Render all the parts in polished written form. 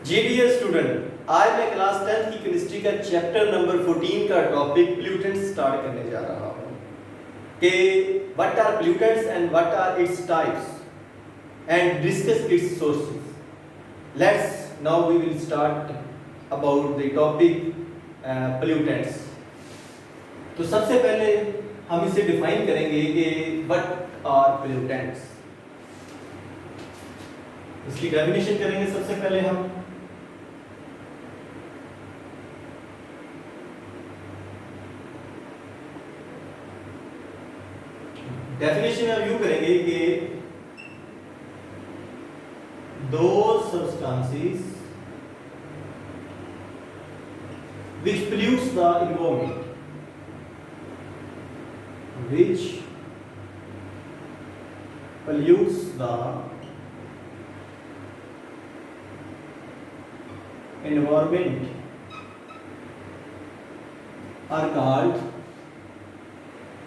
जी dear student, आज मैं class 10th की केमिस्ट्री का चैप्टर नंबर 14 का टॉपिक पोल्यूटेंट्स स्टार्ट करने जा रहा हूँ कि what are pollutants and what are its types and discuss its sources. Let's now we will start about the topic pollutants. तो सबसे पहले हम इसे डिफाइन करेंगे कि व्हाट आर पोल्यूटेंट्स। इसकी डेफिनेशन करेंगे सबसे पहले हम। डेफिनेशन हम यूं करेंगे कि दो substances which pollutes the environment, which pollutes the environment are called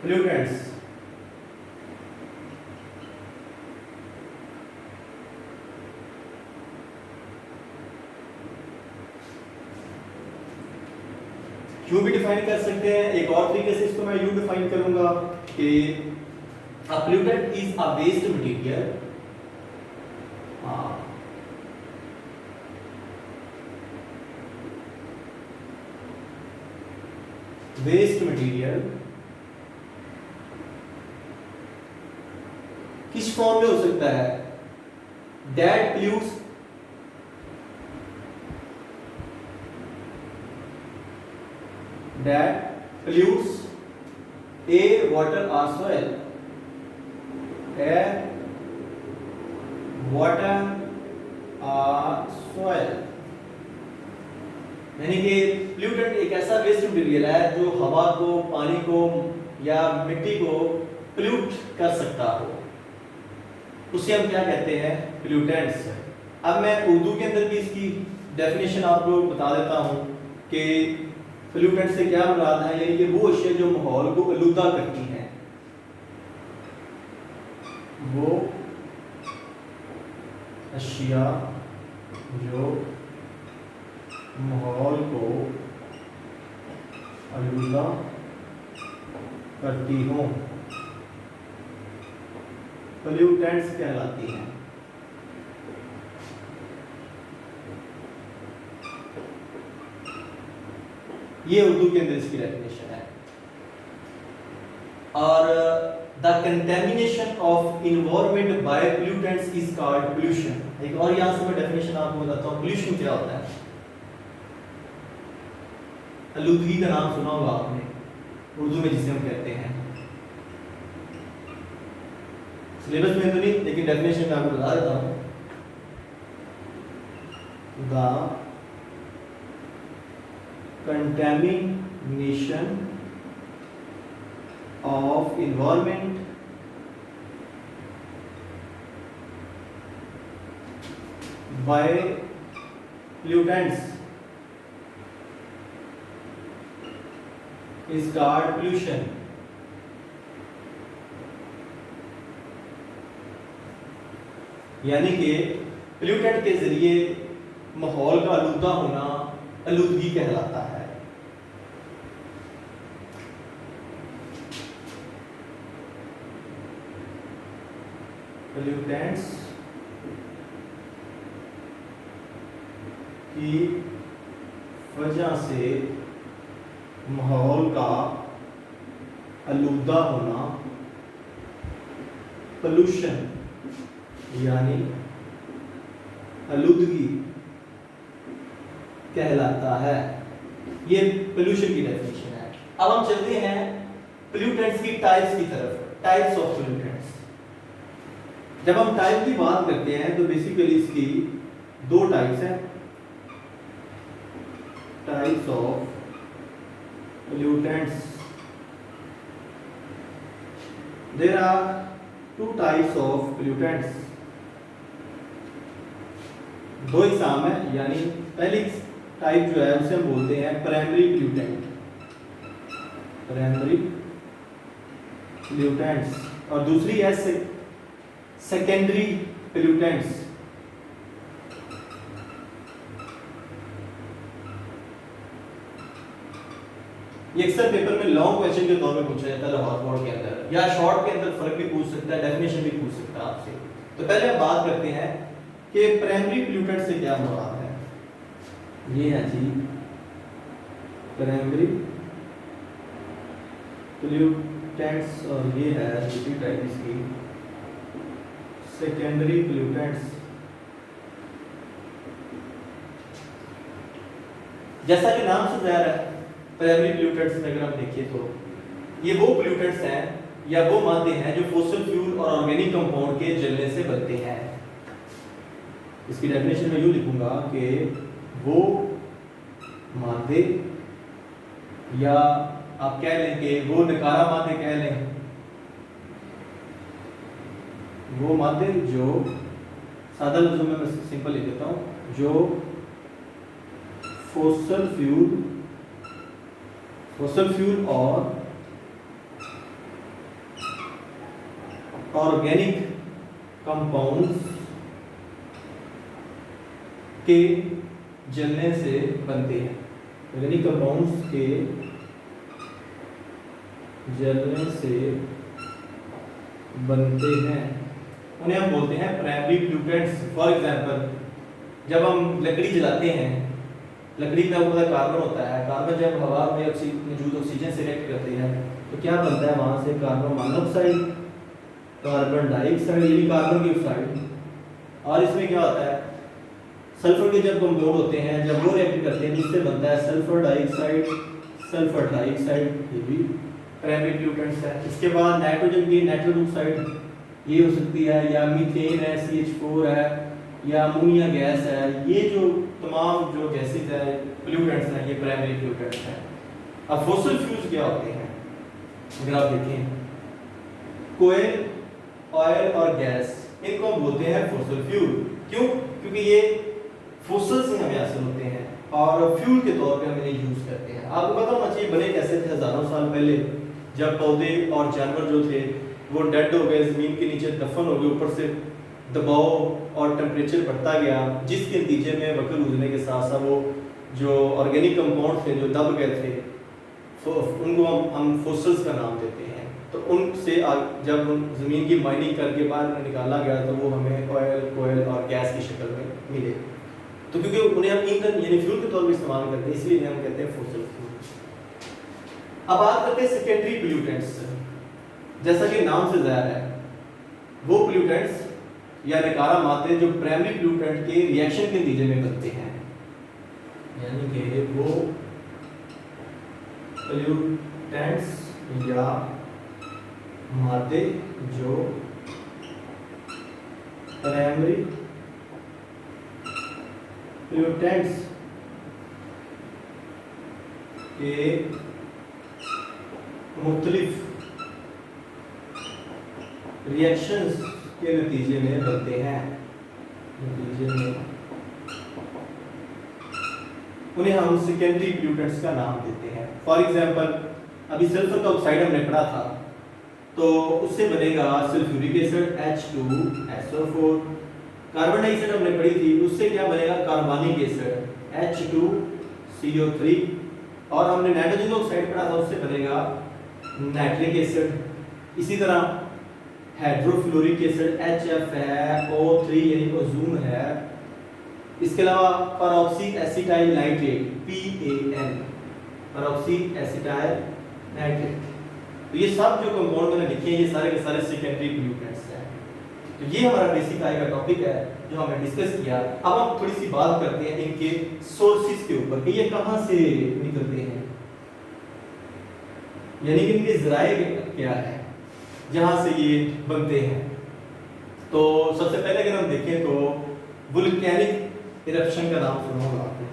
pollutants। यूं भी डिफाइन कर सकते हैं, एक और तरीके से इसको मैं यूं डिफाइन करूंगा कि a pollutant is a waste material किस फॉर्म में हो सकता है? that pollutes air, water or soil, air, water or soil। यानी कि पोल्यूटेंट एक ऐसा वेस्ट मटेरियल है जो हवा को, पानी को या मिट्टी को पोल्यूट कर सकता हो, उसे हम क्या कहते हैं? पोल्यूटेंट्स। अब मैं उर्दू के अंदर भी इसकी डेफिनेशन आपको बता देता हूं कि पोल्यूटेंट से क्या मुराद है। यानी कि वो अशिया जो माहौल को आलूदा करती हैं, वो अशिया जो माहौल को आलूदा करती हों, पोल्यूटेंट्स कहलाती हैं। ये उर्दू के अंदर इसकी डेफिनेशन है। और the contamination of environment by pollutants is called pollution. एक और यहां से मैं डेफिनेशन आपको बताता हूं, पोल्यूशन क्या होता है। आलूदगी का नाम सुना होगा आपने, उर्दू में जिसे हम कहते हैं। सिलेबस में तो नहीं, लेकिन डेफिनेशन में आपको बता देता हूं। The contamination of environment by pollutants is called pollution। यानी कि पोल्यूटेंट के जरिए माहौल का आलूदा होना आलूदगी कहलाता है। पोल्यूटेंट्स की वजह से माहौल का आलूदा होना पोल्यूशन यानी आलूदगी कहलाता है। ये पोल्यूशन की डेफिनेशन है। अब हम चलते हैं पोल्यूटेंट्स की टाइप्स की तरफ। Types of pollutants. जब हम टाइप की बात करते हैं तो बेसिकली इसकी दो टाइप्स हैं। Types of pollutants, there are two types of pollutants. दो एग्जाम है, यानी पहली टाइप जो है उसे हम बोलते हैं प्राइमरी पोल्यूटेंट, प्राइमरी पोल्यूटेंट्स, और दूसरी है सेकेंडरी पोल्यूटेंट्स। ये अक्सर पेपर में लॉन्ग क्वेश्चन के तौर पे पूछा जाता है लाहौर बोर्ड के अंदर, या शॉर्ट के अंदर फर्क भी पूछ सकता है, डेफिनेशन भी पूछ सकता है आपसे। तो पहले हम बात करते हैं कि प्राइमरी पोल्यूटेंट से क्या मुराद है। ये है जी प्राइमरी पोल्यूटेंट्स, और ये है दूसरी टाइप इसकी सेकेंडरी पोल्यूटेंट्स। जैसा कि नाम से जाहिर है, प्राइमरी पोल्यूटेंट्स में अगर आप देखिए तो ये वो पोल्यूटेंट्स हैं या वो मादे हैं जो फॉसिल फ्यूल और ऑर्गेनिक कंपाउंड के जलने से बनते हैं। इसकी डेफिनेशन में यूं लिखूंगा कि वो मादे, या आप कह लें कि वो नकारा मादे कह लें, वो मादे जो, सादा लफ्जों में मैं सिंपल लिख देता हूं, जो फॉसिल फ्यूल और ऑर्गेनिक कंपाउंड्स के जलने से बनते हैं। ऑर्गेनिक कंपाउंड्स के जलने से बनते हैं, उन्हें हम बोलते हैं प्राइमरी पोल्यूटेंट्स। फॉर एग्जांपल, जब हम लकड़ी जलाते हैं, लकड़ी में ऊपर कार्बन होता है, कार्बन जब हवा में मौजूद ऑक्सीजन से रिएक्ट करती है तो क्या बनता है वहां से कार्बन मोनोऑक्साइड, कार्बन डाइऑक्साइड यानी कार्बन डाइऑक्साइड, और इसमें क्या होता है सल्फर के जब कंपाउंड होते हैं, जब वो रिएक्ट करते हैं जिससे बनता है सल्फर डाइऑक्साइड, ये भी प्राइमरी पोल्यूटेंट्स है। इसके बाद नाइट्रोजन की नाइट्रोजन ऑक्साइड ये हो सकती है, या मीथेन है, CH4 है, या अमोनिया गैस है। ये जो तमाम जो गैसेज है पोल्यूटेंट्स हैं, ये प्राइमरी पोल्यूटेंट्स हैं। अब फॉसिल फ्यूल्स क्या होते हैं, अगर आप देखें कोयल, ऑयल और गैस, इनको हम बोलते हैं फॉसिल फ्यूल। क्यों? क्योंकि ये फॉसिल से हमें हासिल होते हैं और फ्यूल के तौर पे हम इन्हें यूज करते हैं। आपको पता होना चाहिए बने कैसे थे हजारों साल पहले, जब पौधे और जानवर जो थे वो डेड हो गए, जमीन के नीचे दफन हो गए, ऊपर से दबाव और टेम्परेचर बढ़ता गया, जिसके नतीजे में वक्त गुजरने के साथ साथ वो जो ऑर्गेनिक कंपाउंड थे जो दब गए थे, उनको हम फॉसिल्स का नाम देते हैं। तो उनसे जब ज़मीन की माइनिंग करके बाहर निकाला गया तो वो हमें ऑयल, कोयल और गैस की शक्ल में मिले। तो क्योंकि उन्हें हम ईंधन यानी फ्यूल के तौर पर इस्तेमाल करते हैं, इसलिए हम कहते हैं फॉसिल फ्यूल। अब बात करते हैं सेकेंडरी पोल्यूटेंट्स। जैसा कि नाम से जाहिर है, वो पोल्यूटेंट्स या नकारा मादे जो प्राइमरी पोल्यूटेंट के रिएक्शन के नतीजे में बनते हैं, यानी कि वो पोल्यूटेंट्स या मादे जो प्राइमरी पोल्यूटेंट्स के मुख्तलिफ रिएक्शंस के नतीजे में बनते हैं, उन्हें हम सेकेंडरी पोल्यूटेंट्स का नाम देते हैं। फॉर एग्जांपल, अभी सल्फर का ऑक्साइड हमने पढ़ा था, तो उससे बनेगा sulphuric acid H2SO4। Carbon dioxide हमने पढ़ी थी, उससे क्या बनेगा कार्बनिक एसिड H2CO3। और हमने नाइट्रोजन ऑक्साइड पढ़ा था, उससे बनेगा नाइट्रिक एसिड। इसी तरह हाइड्रोफ्लोरिक एसिड HF है, O3 यानी ओजोन है। इसके अलावा परऑक्सी acetyl nitrate PAN, परऑक्सी acetyl nitrate. तो ये सब जो कंपाउंड मैंने लिखे हैं ये सारे के सारे सेकेंडरी पोल्यूटेंट्स हैं। तो ये हमारा बेसिक आज का टॉपिक है जो हमने डिस्कस किया। अब हम थोड़ी सी बात करते हैं इनके सोर्सेज के ऊपर कि ये कहाँ से निकलते हैं, यानी कि इनके जराए क्या है जहाँ से ये बनते हैं। तो सबसे पहले अगर हम देखें तो वोल्केनिक इरप्शन का नाम सुना होगा आपने।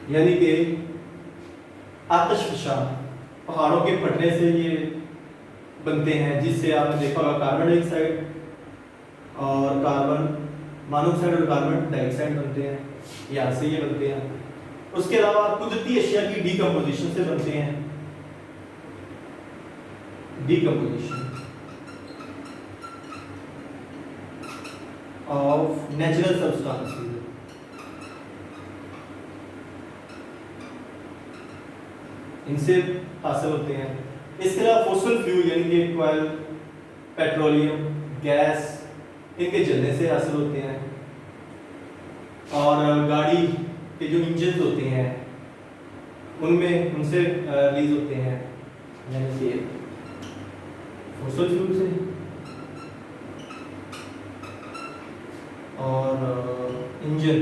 यानी कि आतिशफशा पहाड़ों के फटने से ये बनते हैं, जिससे आपने देखा होगा कार्बन डाइऑक्साइड और कार्बन मोनोऑक्साइड और कार्बन डाइऑक्साइड बनते हैं, यहाँ से ये बनते हैं। उसके अलावा कुदरती अशिया की डीकम्पोजिशन से बनते हैं, डीकम्पोजिशन ऑफ नेचुरल सब्सटेंसेस, इनसे हासिल होते हैं। इसके अलावा फॉसिल फ्यूल यानी कि कोयल, पेट्रोलियम, गैस, इनके जलने से हासिल होते हैं। और गाड़ी के जो इंजन होते हैं उनमें उनसे रिलीज होते हैं, यानी कि फॉसिल फ्यूल से। और इंजन,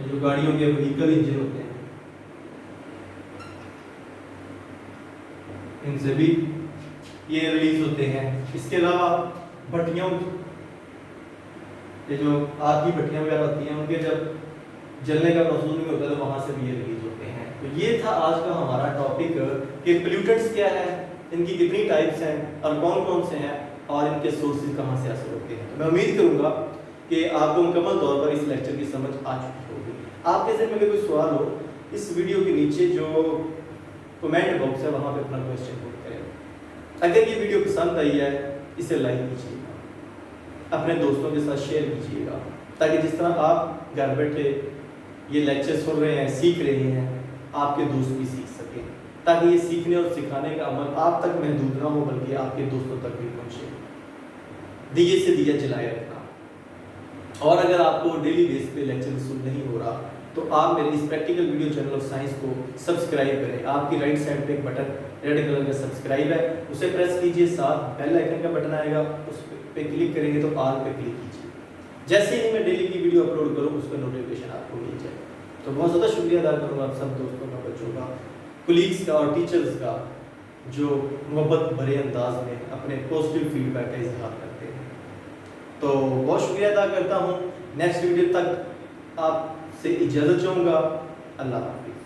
जो गाड़ियों के व्हीकल इंजन होते हैं, इनसे भी ये रिलीज होते हैं। इसके अलावा भट्टियों, ये जो आग की भट्टियां वगैरह होती हैं, उनके जब जलने का प्रोसेस में होता है तो वहां से भी ये रिलीज होते हैं। तो ये था आज का हमारा टॉपिक कि पोल्यूटेंट्स क्या है, इनकी कितनी टाइप्स हैं और कौन कौन से हैं और इनके सोर्सेज कहाँ से हासिल होते हैं। तो मैं उम्मीद करूंगा कि आपको मुकम्मल तौर पर इस लेक्चर की समझ आ चुकी होगी। आपके जहन में अगर कोई सवाल हो, इस वीडियो के नीचे जो कमेंट बॉक्स है वहाँ पे अपना क्वेश्चन पुट करें। अगर ये वीडियो पसंद आई है इसे लाइक कीजिएगा, अपने दोस्तों के साथ शेयर कीजिएगा, ताकि जिस तरह आप घर बैठे ये लेक्चर सुन रहे हैं, सीख रहे हैं, आपके दोस्त भी सीख सकें, ताकि ये सीखने और सिखाने का अमल आप तक महदूद ना हो बल्कि आपके दोस्तों तक भी पहुँचे। दिए से दिया जलाए रखना। और अगर आपको डेली बेस पे लेक्चर सुन नहीं हो रहा तो आप मेरे इस practical video channel of science को सब्सक्राइब करें। आपकी राइट साइड पे एक बटन रेड कलर का सब्सक्राइब है, उसे प्रेस कीजिए, साथ बेल आइकन का बटन आएगा, उस पे क्लिक करेंगे तो ऑल पे क्लिक कीजिए। जैसे ही मैं डेली की वीडियो अपलोड करूँ उसका नोटिफिकेशन आपको मिल जाए। तो बहुत ज़्यादा शुक्रिया अदा करूँगा आप सब दोस्तों का, बच्चों का, कुलीग्स का और टीचर्स का, जो मोहब्बत भरे अंदाज में अपने पॉजिटिव फीडबैक का इजहार करते हैं। तो बहुत शुक्रिया अदा करता हूँ। नेक्स्ट वीडियो तक आपसे इजाज़त चाहूँगा। अल्लाह हाफिज़।